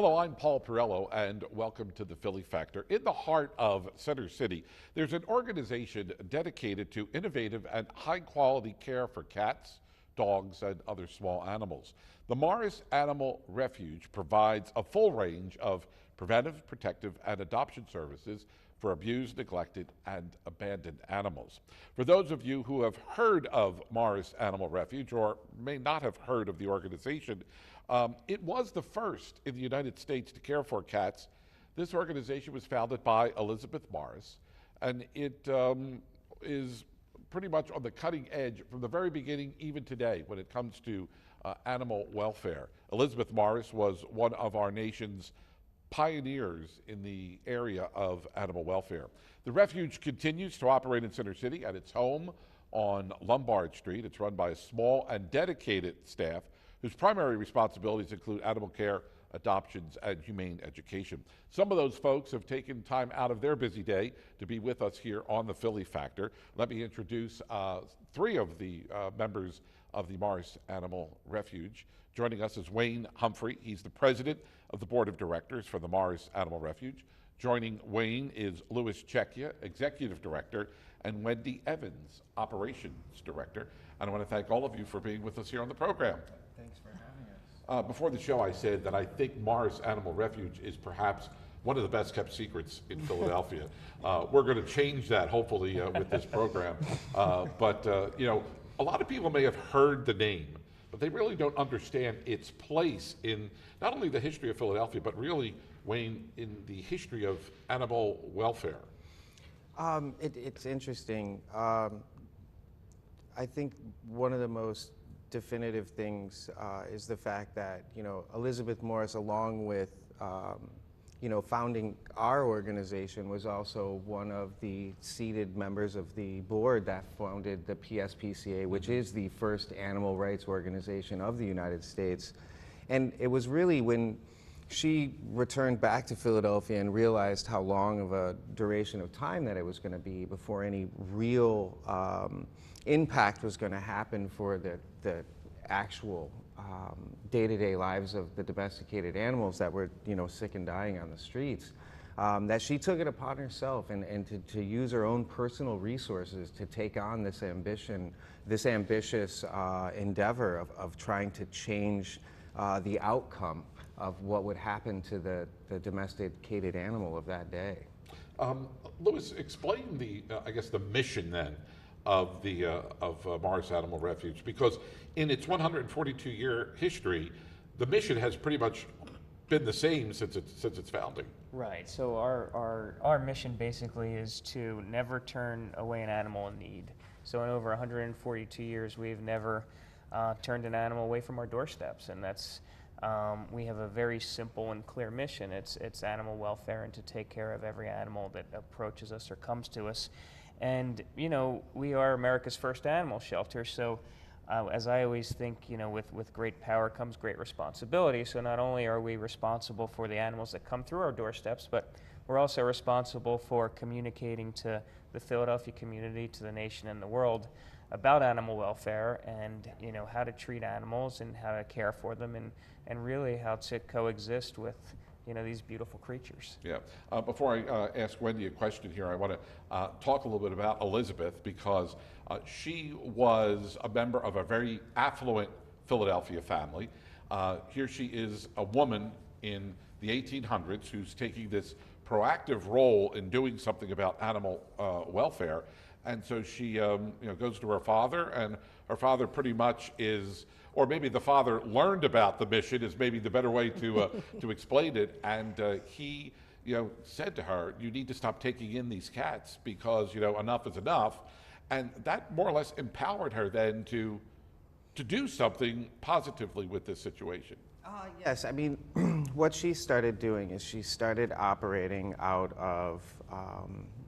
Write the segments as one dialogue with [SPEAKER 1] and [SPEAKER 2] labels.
[SPEAKER 1] Hello, I'm Paul Perrello, and welcome to the Philly Factor. In the heart of Center City, there's an organization dedicated to innovative and high-quality care for cats, dogs, and other small animals. The Morris Animal Refuge provides a full range of preventive, protective, and adoption services for abused, neglected, and abandoned animals. For those of you who have heard of Morris Animal Refuge or may not have heard of the organization, it was the first in the United States to care for cats. This organization was founded by Elizabeth Morris, and it is pretty much on the cutting edge from the very beginning, even today, when it comes to animal welfare. Elizabeth Morris was one of our nation's pioneers in the area of animal welfare. The refuge continues to operate in Center City at its home on Lombard Street. It's run by a small and dedicated staff whose primary responsibilities include animal care, adoptions, and humane education. Some of those folks have taken time out of their busy day to be with us here on the Philly Factor. Let me introduce three of the members of the Morris Animal Refuge. Joining us is Wayne Humphrey. He's the president of the board of directors for the Morris Animal Refuge. Joining Wayne is Louis Checchia, executive director, and Wendy Evans, operations director. And I want to thank all of you for being with us here on the program.
[SPEAKER 2] Thanks for having us.
[SPEAKER 1] Before the show, I said that I think Morris Animal Refuge is perhaps one of the best kept secrets in Philadelphia. We're going to change that, hopefully, with this program. You know, a lot of people may have heard the name, but they really don't understand its place in not only the history of Philadelphia, but really, Wayne, in the history of animal welfare.
[SPEAKER 2] It's interesting. I think one of the most definitive things is the fact that, you know, Elizabeth Morris, along with, you know, founding our organization, was also one of the seated members of the board that founded the PSPCA, which is the first animal rights organization of the United States. And it was really when she returned back to Philadelphia and realized how long of a duration of time that it was going to be before any real impact was going to happen for the actual day-to-day lives of the domesticated animals that were, you know, sick and dying on the streets, that she took it upon herself and to use her own personal resources to take on this ambitious endeavor of trying to change the outcome of what would happen to the domesticated animal of that day.
[SPEAKER 1] Louis, explain the, I guess, the mission then of the Morris Animal Refuge, because in its 142-year history, the mission has pretty much been the same since its founding.
[SPEAKER 3] Right. So our mission basically is to never turn away an animal in need. So in over 142 years, we've never turned an animal away from our doorsteps, and that's we have a very simple and clear mission. It's animal welfare and to take care of every animal that approaches us or comes to us. And, you know, we are America's first animal shelter, so as I always think, you know, with great power comes great responsibility. So not only are we responsible for the animals that come through our doorsteps, but we're also responsible for communicating to the Philadelphia community, to the nation and the world about animal welfare and, you know, how to treat animals and how to care for them and really how to coexist with, you know, these beautiful creatures.
[SPEAKER 1] Yeah. Before I ask Wendy a question here, I want to talk a little bit about Elizabeth, because she was a member of a very affluent Philadelphia family. Here she is, a woman in the 1800s who's taking this proactive role in doing something about animal welfare. And so she you know, goes to her father, and her father pretty much is, or maybe the father learned about the mission is maybe the better way to explain it. And he, you know, said to her, "You need to stop taking in these cats because, you know, enough is enough." And that more or less empowered her then to do something positively with this situation.
[SPEAKER 2] Yes, I mean, what she started doing is she started operating out of,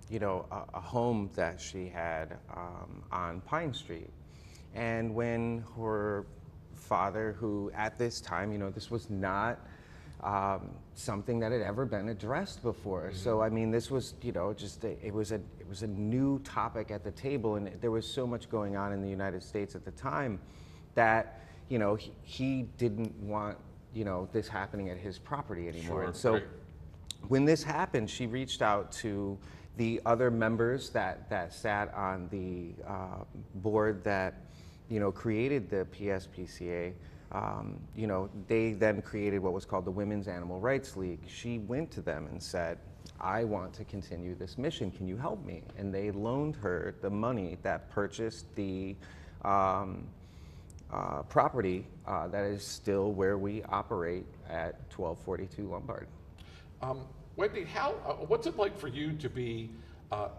[SPEAKER 2] you know, a home that she had on Pine Street. And when her father, who at this time, you know, this was not something that had ever been addressed before. Mm-hmm. So I mean, this was, you know, just it was a new topic at the table, and there was so much going on in the United States at the time that, you know, he didn't want you know, this happening at his property anymore.
[SPEAKER 1] Sure,
[SPEAKER 2] And so
[SPEAKER 1] right.
[SPEAKER 2] when this happened, she reached out to the other members that sat on the board that, you know, created the PSPCA. You know, they then created what was called the Women's Animal Rights League. She went to them and said, I want to continue this mission. Can you help me? And they loaned her the money that purchased the property that is still where we operate at 1242 Lombard.
[SPEAKER 1] Wendy, what's it like for you to be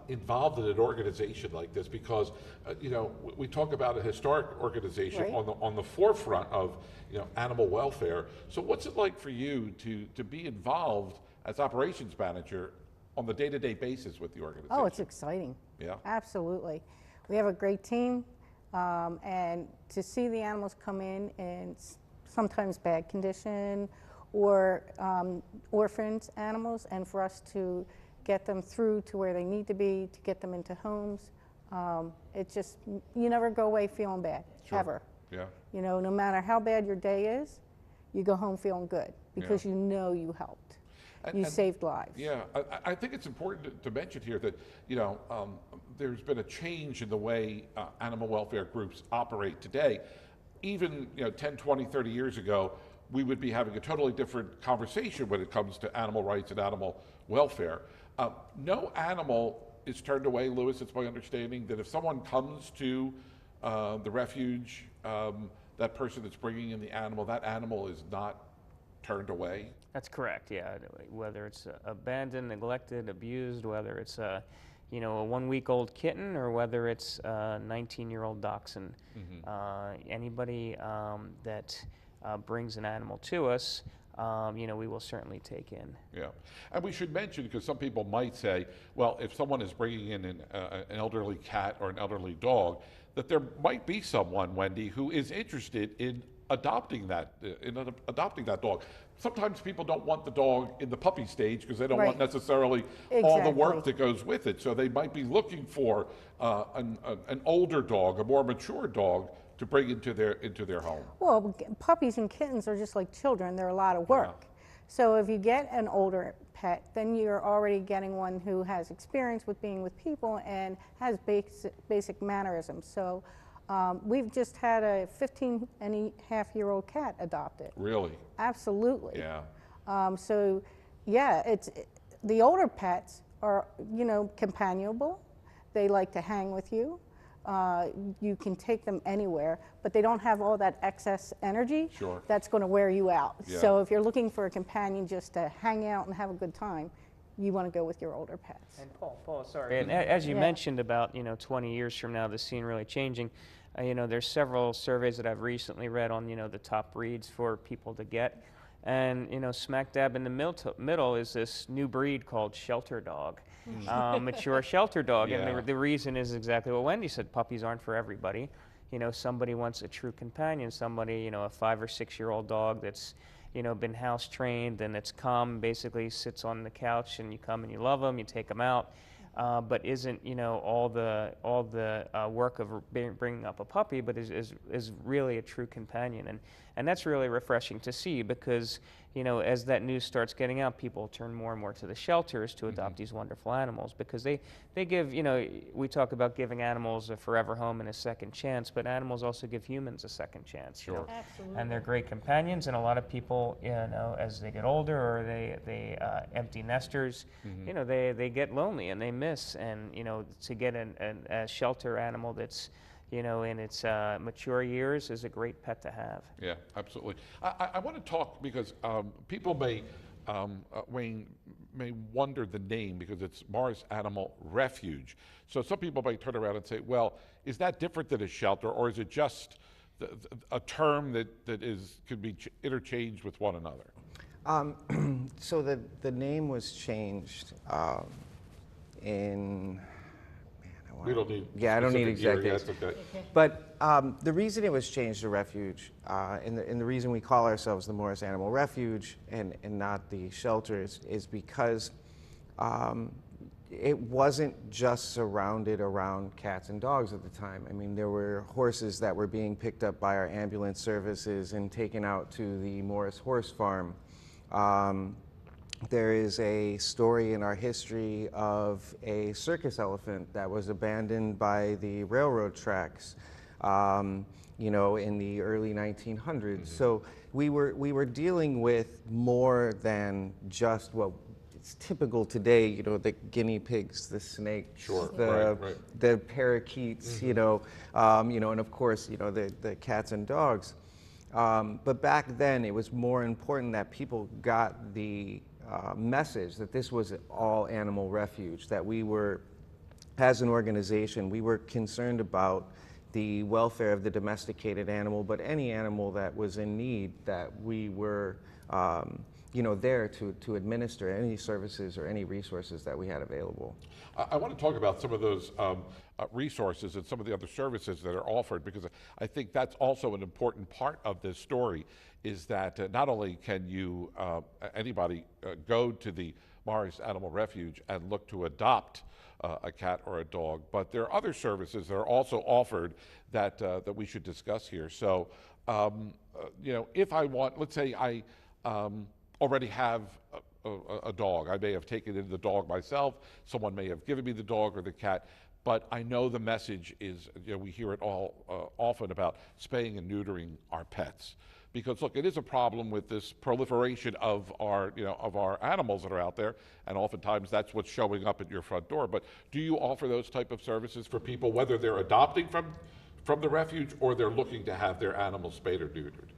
[SPEAKER 1] involved in an organization like this? Because you know, we talk about a historic organization
[SPEAKER 4] Right.
[SPEAKER 1] on the forefront of, you know, animal welfare. So what's it like for you to be involved as operations manager on the day-to-day basis with the organization?
[SPEAKER 4] Oh, it's exciting.
[SPEAKER 1] Yeah.
[SPEAKER 4] Absolutely. We have a great team, and to see the animals come in sometimes bad condition or orphaned animals, and for us to get them through to where they need to be, to get them into homes, it just, you never go away feeling bad,
[SPEAKER 1] Sure.
[SPEAKER 4] ever.
[SPEAKER 1] Yeah.
[SPEAKER 4] You know, no matter how bad your day is, you go home feeling good because you know you helped. You saved lives.
[SPEAKER 1] Yeah, I think it's important to mention here that, you know, there's been a change in the way animal welfare groups operate today. Even, you know, 10, 20, 30 years ago, we would be having a totally different conversation when it comes to animal rights and animal welfare. No animal is turned away, Louis. It's my understanding that if someone comes to the refuge, that person that's bringing in the animal, that animal is not turned away.
[SPEAKER 3] That's correct, yeah. Whether it's abandoned, neglected, abused, whether it's a, you know, a 1-week-old kitten, or whether it's a 19-year-old dachshund, anybody that brings an animal to us, you know, we will certainly take in.
[SPEAKER 1] Yeah, and we should mention, because some people might say, well, if someone is bringing in an elderly cat or an elderly dog, that there might be someone, Wendy, who is interested in adopting that dog. Sometimes people don't want the dog in the puppy stage because they don't want
[SPEAKER 4] Right.
[SPEAKER 1] necessarily all the work
[SPEAKER 4] Exactly.
[SPEAKER 1] that goes with it. So they might be looking for an older dog, a more mature dog, to bring into their home.
[SPEAKER 4] Well, puppies and kittens are just like children. They're a lot of work. So if you get an older pet, then you're already getting one who has experience with being with people and has basic mannerisms. So we've just had a 15-and-a-half-year-old cat adopted.
[SPEAKER 1] Really?
[SPEAKER 4] Absolutely.
[SPEAKER 1] Yeah.
[SPEAKER 4] So yeah, the older pets are, you know, companionable. They like to hang with you. You can take them anywhere, but they don't have all that excess energy.
[SPEAKER 1] Sure.
[SPEAKER 4] That's going to wear you out.
[SPEAKER 1] Yeah.
[SPEAKER 4] So if you're looking for a companion just to hang out and have a good time, you want to go with your older pets.
[SPEAKER 3] And Paul, sorry. And as you
[SPEAKER 4] Yeah.
[SPEAKER 3] mentioned about, you know, 20 years from now, the scene really changing. You know, there's several surveys that I've recently read on, you know, the top breeds for people to get. And, you know, smack dab in the middle is this new breed called shelter dog, mature shelter dog.
[SPEAKER 1] Yeah.
[SPEAKER 3] And the reason is exactly what Wendy said. Puppies aren't for everybody. You know, somebody wants a true companion, somebody, you know, a 5 or 6-year-old dog that's, you know, been house trained and it's calm, basically sits on the couch and you come and you love them, you take them out. But isn't, you know, all the work of bringing up a puppy, but is really a true companion, and that's really refreshing to see, because, you know, as that news starts getting out, people turn more and more to the shelters to adopt these wonderful animals, because they give, you know, we talk about giving animals a forever home and a second chance, but animals also give humans a second chance.
[SPEAKER 1] Sure.
[SPEAKER 3] You know?
[SPEAKER 4] Absolutely.
[SPEAKER 3] And they're great companions, and a lot of people, you know, as they get older, or they empty nesters, you know, they get lonely and they miss, and, you know, to get a shelter animal that's, you know, in its mature years is a great pet to have.
[SPEAKER 1] Yeah, absolutely. I want to talk because people Wayne, may wonder the name because it's Morris Animal Refuge. So some people might turn around and say, well, is that different than a shelter, or is it just a term that could be interchanged with one another?
[SPEAKER 2] So the name was changed in.
[SPEAKER 1] We don't need.
[SPEAKER 2] Yeah, I don't need
[SPEAKER 1] specific year.
[SPEAKER 2] exact dates.
[SPEAKER 1] That's okay.
[SPEAKER 2] But the reason it was changed to Refuge, and the reason we call ourselves the Morris Animal Refuge and not the shelter is because it wasn't just surrounded around cats and dogs at the time. I mean, there were horses that were being picked up by our ambulance services and taken out to the Morris Horse Farm. There is a story in our history of a circus elephant that was abandoned by the railroad tracks, you know, in the early 1900s. So we were dealing with more than just what it's typical today, you know, the guinea pigs, the snakes,
[SPEAKER 1] Sure,
[SPEAKER 2] the,
[SPEAKER 1] right.
[SPEAKER 2] the parakeets, you know, and of course, you know, the cats and dogs. But back then, it was more important that people got the message that this was all animal refuge, that we were, as an organization, we were concerned about the welfare of the domesticated animal, but any animal that was in need, that we were you know, there to administer any services or any resources that we had available.
[SPEAKER 1] I want to talk about some of those resources and some of the other services that are offered, because I think that's also an important part of this story, is that not only can you, anybody go to the Morris Animal Refuge and look to adopt a cat or a dog, but there are other services that are also offered that, that we should discuss here. So, you know, if I want, let's say I already have a dog. I may have taken in the dog myself. Someone may have given me the dog or the cat, but I know the message is, you know, we hear it all often about spaying and neutering our pets. Because look, it is a problem with this proliferation of our, you know, of our animals that are out there, and oftentimes that's what's showing up at your front door. But do you offer those type of services for people, whether they're adopting from the refuge or they're looking to have their animals spayed or neutered?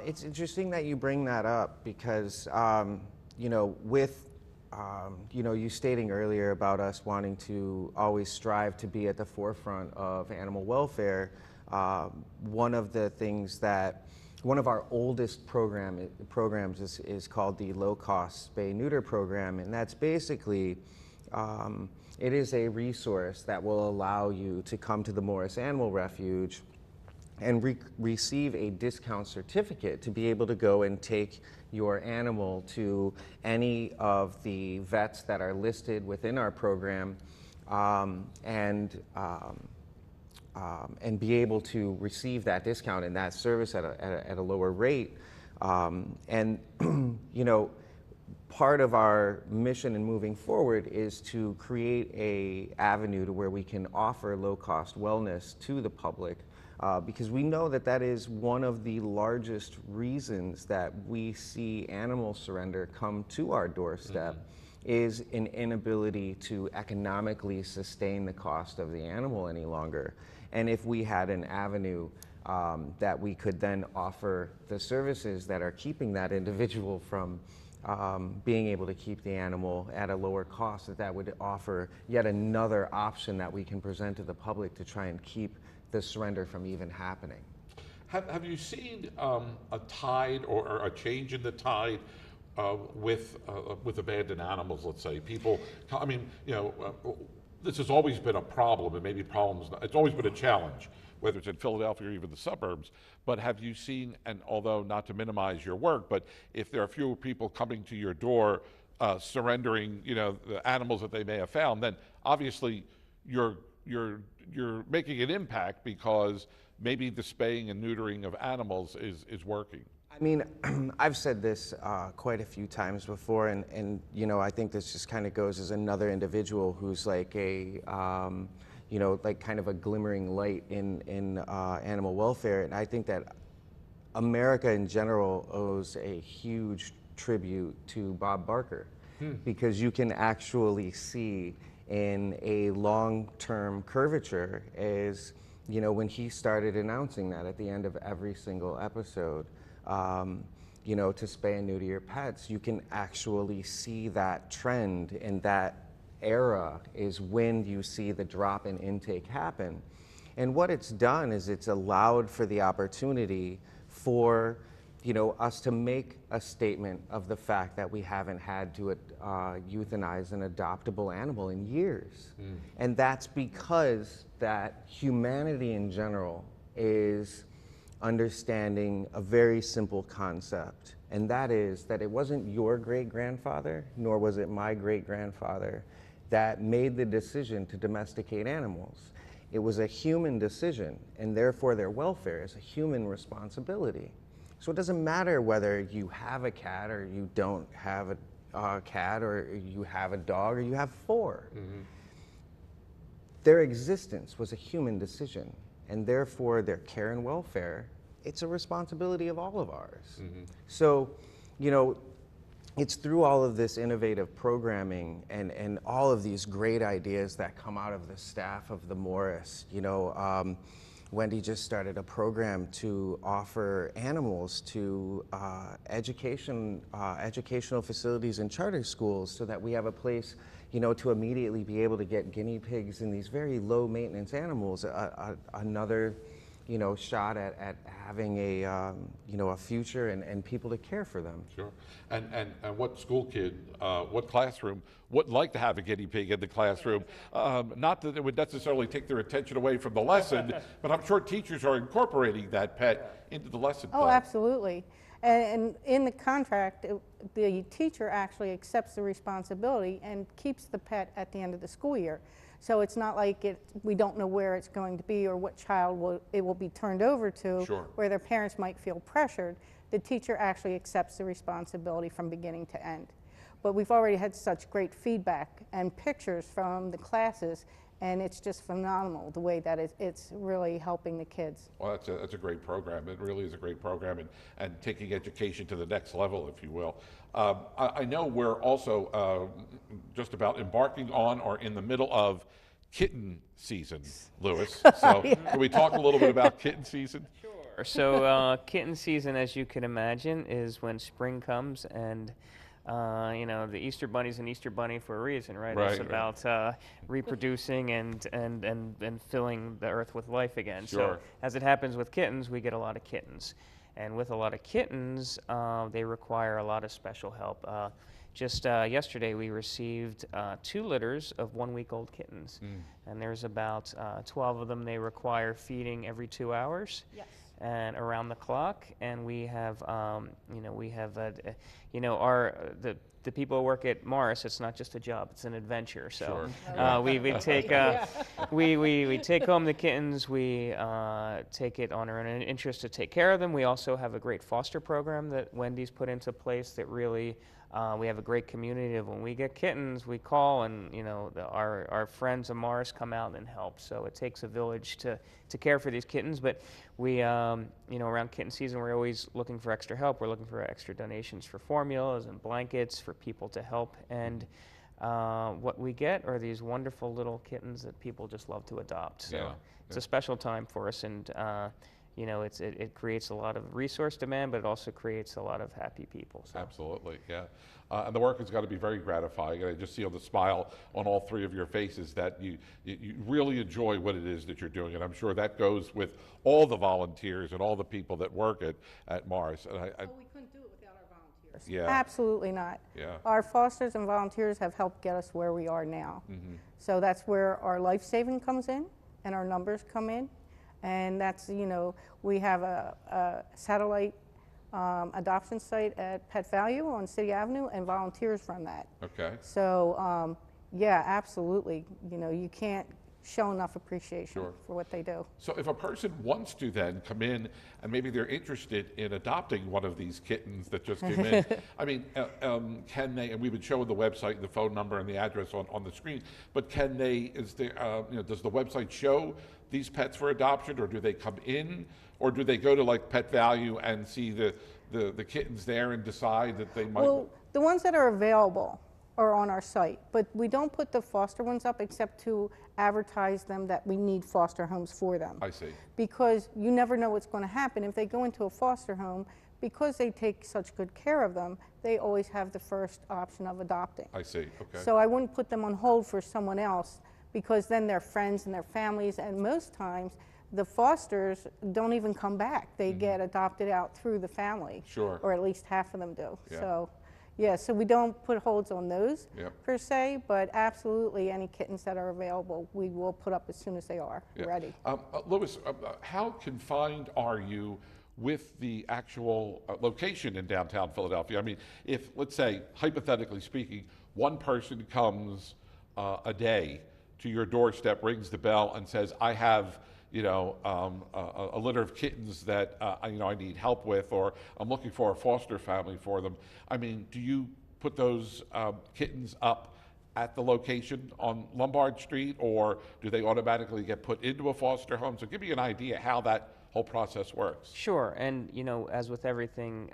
[SPEAKER 2] It's interesting that you bring that up because, you know, with, you know, you stating earlier about us wanting to always strive to be at the forefront of animal welfare, one of the things that, one of our oldest programs is called the low-cost spay-neuter program, and that's basically, it is a resource that will allow you to come to the Morris Animal Refuge and receive a discount certificate to be able to go and take your animal to any of the vets that are listed within our program, and be able to receive that discount and that service at a lower rate. And you know, part of our mission in moving forward is to create a avenue to where we can offer low-cost wellness to the public. Because we know that that is one of the largest reasons that we see animal surrender come to our doorstep, is an inability to economically sustain the cost of the animal any longer. And if we had an avenue that we could then offer the services that are keeping that individual from being able to keep the animal at a lower cost, that would offer yet another option that we can present to the public to try and keep the surrender from even happening.
[SPEAKER 1] Have you seen a tide or a change in the tide with abandoned animals? Let's say people. I mean, you know, this has always been a problem, and maybe problems. It's always been a challenge, whether it's in Philadelphia or even the suburbs. But have you seen? And although not to minimize your work, but if there are fewer people coming to your door surrendering, you know, the animals that they may have found, then obviously you're making an impact, because maybe the spaying and neutering of animals is working.
[SPEAKER 2] I mean, I've said this quite a few times before, and you know, I think this just kind of goes as another individual who's like a, you know, like kind of a glimmering light in animal welfare. And I think that America in general owes a huge tribute to Bob Barker, because you can actually see in a long-term curvature is, you know, when he started announcing that at the end of every single episode, you know, to spay and neuter your pets, you can actually see that trend, and that era is when you see the drop in intake happen. And what it's done is it's allowed for the opportunity for, you know, us to make a statement of the fact that we haven't had to euthanize an adoptable animal in years. And that's because that humanity in general is understanding a very simple concept, and that is that it wasn't your great-grandfather, nor was it my great-grandfather that made the decision to domesticate animals. It was a human decision, and therefore their welfare is a human responsibility. So it doesn't matter whether you have a cat or you don't have a cat, or you have a dog or you have 4. Their existence was a human decision, and therefore their care and welfare, it's a responsibility of all of ours. So, you know, it's through all of this innovative programming and all of these great ideas that come out of the staff of the Morris. You know, Wendy just started a program to offer animals to educational facilities and charter schools, so that we have a place, you know, to immediately be able to get guinea pigs and these very low maintenance animals another, you know, shot at having a, you know, a future and people to care for them.
[SPEAKER 1] Sure. And what school kid, what classroom wouldn't like to have a guinea pig in the classroom? Not that it would necessarily take their attention away from the lesson, but I'm sure teachers are incorporating that pet into the lesson plan.
[SPEAKER 4] Oh, absolutely. And in the contract, the teacher actually accepts the responsibility and keeps the pet at the end of the school year. So it's not like we don't know where it's going to be or what child it will be turned over to,
[SPEAKER 1] Sure.
[SPEAKER 4] where their parents might feel pressured. The teacher actually accepts the responsibility from beginning to end. But we've already had such great feedback and pictures from the classes, and it's just phenomenal the way that it's really helping the kids.
[SPEAKER 1] Well, that's a great program. It really is a great program, and taking education to the next level, if you will. I know we're also just about embarking on or in the middle of kitten season, Lewis. So can we talk a little bit about kitten season?
[SPEAKER 3] Sure. So kitten season, as you can imagine, is when spring comes, and you know, the Easter Bunny's an Easter Bunny for a reason, right?
[SPEAKER 1] Right,
[SPEAKER 3] It's about reproducing and filling the earth with life again.
[SPEAKER 1] Sure.
[SPEAKER 3] So as it happens with kittens, we get a lot of kittens. And with a lot of kittens, they require a lot of special help. Just yesterday, we received 2 litters of 1-week-old kittens. And there's about 12 of them. They require feeding every 2 hours.
[SPEAKER 4] Yes.
[SPEAKER 3] And around the clock, and we have, the people who work at Morris. It's not just a job; it's an adventure. So we take we take home the kittens. We take it on our own interest to take care of them. We also have a great foster program that Wendy's put into place that really. We have a great community of when we get kittens, we call, and you know our friends of Morris come out and help. So it takes a village to care for these kittens. But we, you know, around kitten season, we're always looking for extra help. We're looking for extra donations for formulas and blankets for people to help. And what we get are these wonderful little kittens that people just love to adopt. So it's a special time for us, and you know, it creates a lot of resource demand, but it also creates a lot of happy people. So.
[SPEAKER 1] Absolutely, yeah. And the work has got to be very gratifying, and I just see on the smile on all 3 of your faces that you really enjoy what it is that you're doing, and I'm sure that goes with all the volunteers and all the people that work at Morris. And
[SPEAKER 4] We couldn't do it without our volunteers.
[SPEAKER 1] Yeah.
[SPEAKER 4] Absolutely not.
[SPEAKER 1] Yeah.
[SPEAKER 4] Our fosters and volunteers have helped get us where we are now. So that's where our life saving comes in and our numbers come in. And that's, you know, we have a satellite adoption site at Pet Value on City Avenue, and volunteers run that.
[SPEAKER 1] Okay.
[SPEAKER 4] So, yeah, absolutely. You know, you can't show enough appreciation
[SPEAKER 1] Sure.
[SPEAKER 4] for what they do.
[SPEAKER 1] So if a person wants to then come in and maybe they're interested in adopting one of these kittens that just came in, I mean, can they, and we would show the website, the phone number and the address on the screen, but can they, is there, you know, does the website show these pets for adoption, or do they come in, or do they go to like Pet Value and see the kittens there and decide that they might?
[SPEAKER 4] Well, the ones that are available are on our site, but we don't put the foster ones up except to advertise them that we need foster homes for them.
[SPEAKER 1] I see.
[SPEAKER 4] Because you never know what's going to happen. If they go into a foster home, because they take such good care of them, they always have the first option of adopting.
[SPEAKER 1] I see, okay.
[SPEAKER 4] So I wouldn't put them on hold for someone else, because then their friends and their families, and most times the fosters don't even come back. They get adopted out through the family.
[SPEAKER 1] Sure.
[SPEAKER 4] Or at least half of them do.
[SPEAKER 1] Yeah.
[SPEAKER 4] So, yeah, so we don't put holds on those
[SPEAKER 1] Yep.
[SPEAKER 4] per se, but absolutely any kittens that are available, we will put up as soon as they are
[SPEAKER 1] Yeah.
[SPEAKER 4] ready.
[SPEAKER 1] Louis, how confined are you with the actual location in downtown Philadelphia? I mean, if, let's say, hypothetically speaking, one person comes a day to your doorstep, rings the bell, and says, "I have, a litter of kittens that I need help with, or I'm looking for a foster family for them." I mean, do you put those kittens up at the location on Lombard Street, or do they automatically get put into a foster home? So give me an idea how that whole process works.
[SPEAKER 3] Sure, and as with everything,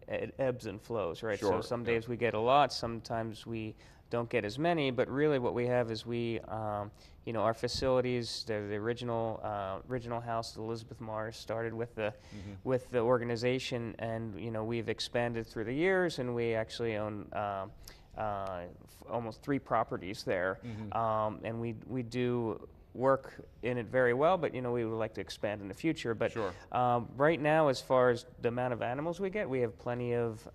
[SPEAKER 3] it ebbs and flows, right?
[SPEAKER 1] Sure,
[SPEAKER 3] So some
[SPEAKER 1] yeah.
[SPEAKER 3] days we get a lot, sometimes we don't get as many, but really what we have is our facilities, the original house, Elizabeth Morris, started with the organization, and we've expanded through the years, and we actually own almost 3 properties there, and we do work in it very well, but we would like to expand in the future. But
[SPEAKER 1] Sure.
[SPEAKER 3] Right now, as far as the amount of animals we get, we have plenty of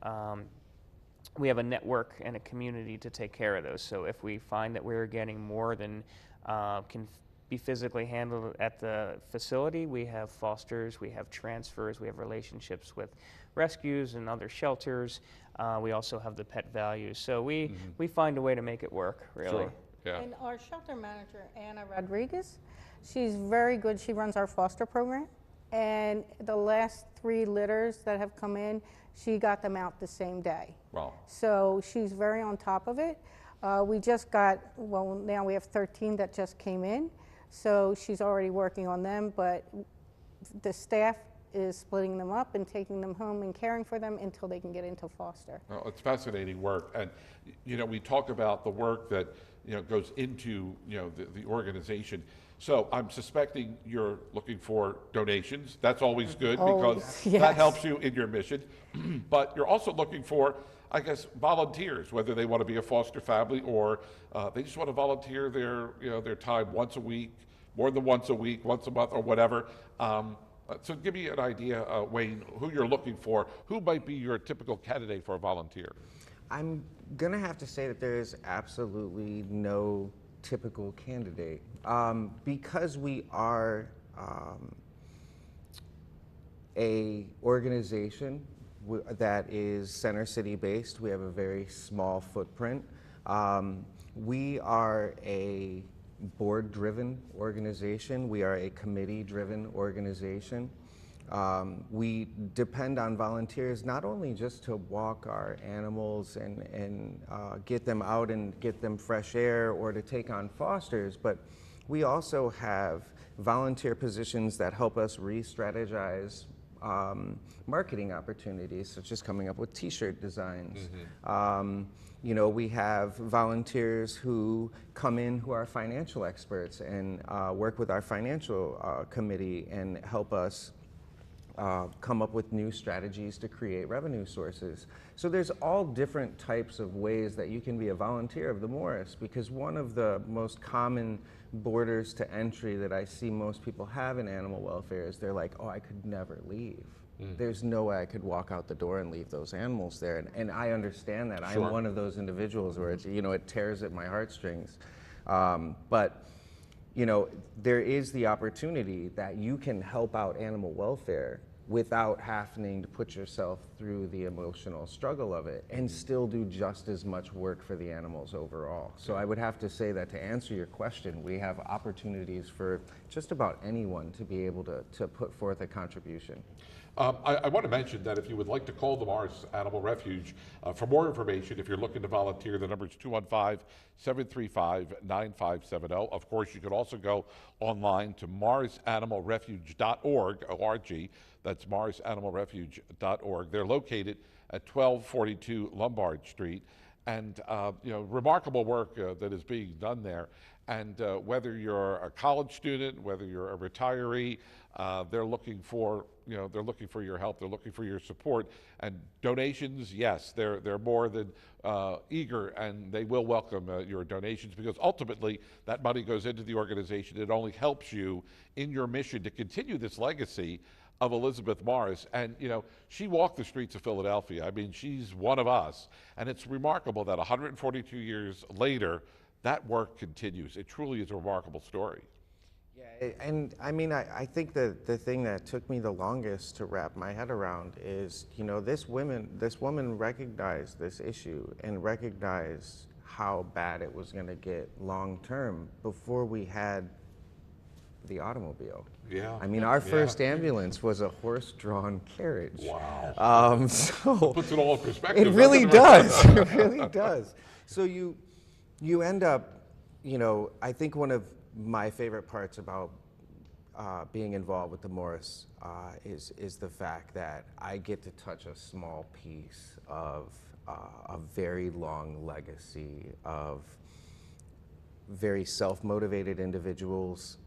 [SPEAKER 3] we have a network and a community to take care of those. So if we find that we're getting more than can be physically handled at the facility, we have fosters, we have transfers, we have relationships with rescues and other shelters. We also have the pet values. So we find a way to make it work, really.
[SPEAKER 1] Sure. Yeah.
[SPEAKER 4] And our shelter manager, Anna Rodriguez, she's very good. She runs our foster program. And the last 3 litters that have come in, she got them out the same day.
[SPEAKER 1] Wow.
[SPEAKER 4] So she's very on top of it. We just got, well, now we have 13 that just came in. So she's already working on them, but the staff is splitting them up and taking them home and caring for them until they can get into foster.
[SPEAKER 1] Well, it's fascinating work, and we talk about the work that goes into the organization. So I'm suspecting you're looking for donations. That's always good because
[SPEAKER 4] yes.
[SPEAKER 1] that helps you in your mission. But you're also looking for, I guess, volunteers, whether they want to be a foster family or they just want to volunteer their time once a week, more than once a week, once a month, or whatever. So give me an idea, Wayne, who you're looking for. Who might be your typical candidate for a volunteer?
[SPEAKER 2] I'm going to have to say that there is absolutely no typical candidate. Because we are a organization that is Center City based, we have a very small footprint. We are a board-driven organization. We are a committee-driven organization. We depend on volunteers not only just to walk our animals and get them out and get them fresh air or to take on fosters, but we also have volunteer positions that help us re-strategize marketing opportunities, such as coming up with t-shirt designs. We have volunteers who come in who are financial experts and work with our financial committee and help us come up with new strategies to create revenue sources. So there's all different types of ways that you can be a volunteer of the Morris, because one of the most common borders to entry that I see most people have in animal welfare is they're like, oh, I could never leave. There's no way I could walk out the door and leave those animals there. And I understand that.
[SPEAKER 1] Sure.
[SPEAKER 2] I'm one of those individuals where it's, it tears at my heartstrings. But there is the opportunity that you can help out animal welfare without having to put yourself through the emotional struggle of it and still do just as much work for the animals overall. So I would have to say that to answer your question, we have opportunities for just about anyone to be able to put forth a contribution.
[SPEAKER 1] I want to mention that if you would like to call the Morris Animal Refuge for more information, if you're looking to volunteer, the number is 215-735-9570. Of course, you could also go online to morrisanimalrefuge.org, O-R-G. That's morrisanimalrefuge.org. They're located at 1242 Lombard Street. And, remarkable work that is being done there. And whether you're a college student, whether you're a retiree, they're looking for your help. They're looking for your support. And donations, yes, they're more than eager, and they will welcome your donations, because ultimately that money goes into the organization. It only helps you in your mission to continue this legacy of Elizabeth Morris. And she walked the streets of Philadelphia. I mean, she's one of us, and it's remarkable that 142 years later that work continues. It truly is a remarkable story.
[SPEAKER 2] Yeah, and I mean, I think that the thing that took me the longest to wrap my head around is, this woman recognized this issue and recognized how bad it was going to get long term before we had the automobile.
[SPEAKER 1] Yeah.
[SPEAKER 2] I mean, our first ambulance was a horse-drawn carriage.
[SPEAKER 1] Wow.
[SPEAKER 2] So
[SPEAKER 1] Puts it all in perspective.
[SPEAKER 2] it really
[SPEAKER 1] doesn't it?
[SPEAKER 2] does. It really does. So you end up, you know, I think one of my favorite parts about being involved with the Morris is the fact that I get to touch a small piece of a very long legacy of very self-motivated individuals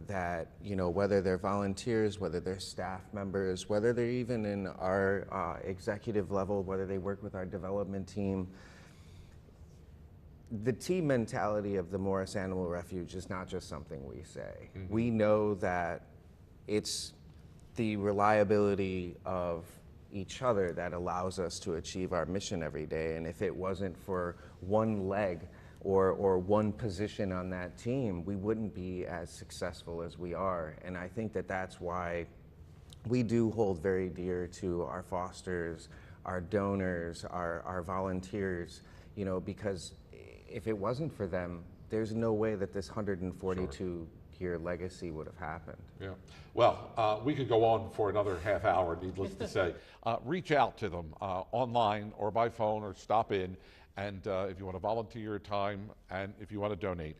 [SPEAKER 2] that, you know, whether they're volunteers, whether they're staff members, whether they're even in our executive level, whether they work with our development team, the team mentality of the Morris Animal Refuge is not just something we say. Mm-hmm. We know that it's the reliability of each other that allows us to achieve our mission every day. And if it wasn't for one leg or one position on that team, we wouldn't be as successful as we are. And I think that that's why we do hold very dear to our fosters, our donors, our volunteers, you know, because if it wasn't for them, there's no way that this 142-year legacy would have happened.
[SPEAKER 1] Yeah. Well, we could go on for another half hour, needless to say. Reach out to them online or by phone or stop in. And if you want to volunteer your time and if you want to donate,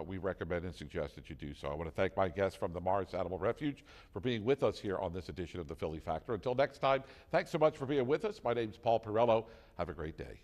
[SPEAKER 1] we recommend and suggest that you do so. I want to thank my guests from the Morris Animal Refuge for being with us here on this edition of the Philly Factor. Until next time, thanks so much for being with us. My name's Paul Perrello. Have a great day.